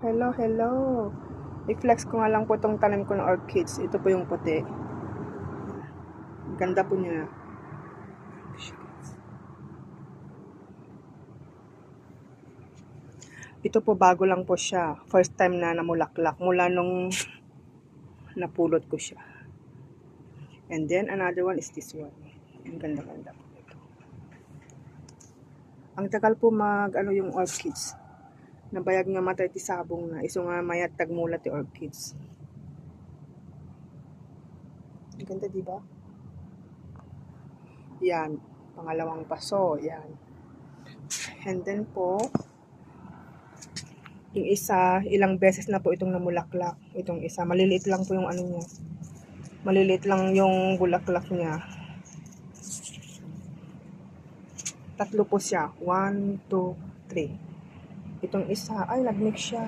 Hello, hello. I-flex ko nga lang po itong tanim ko ng orchids. Ito po yung puti. Ganda po niya. Ito po bago lang po siya. First time na namulaklak. Mula nung napulot ko siya. And then another one is this one. Ang ganda-ganda po ito. Ang tagal po yung orchids. Nabayag nga matay ti sabong na. Iso nga mayat tagmula ti orchids. Ang ganda, diba? Yan. Pangalawang paso. Yan. And then po, yung isa, ilang beses na po itong namulaklak. Itong isa, maliliit lang po yung ano niya. Maliliit lang yung bulaklak niya. Tatlo po siya. 1, 2, 3. Itong isa, ay nag-mix siya.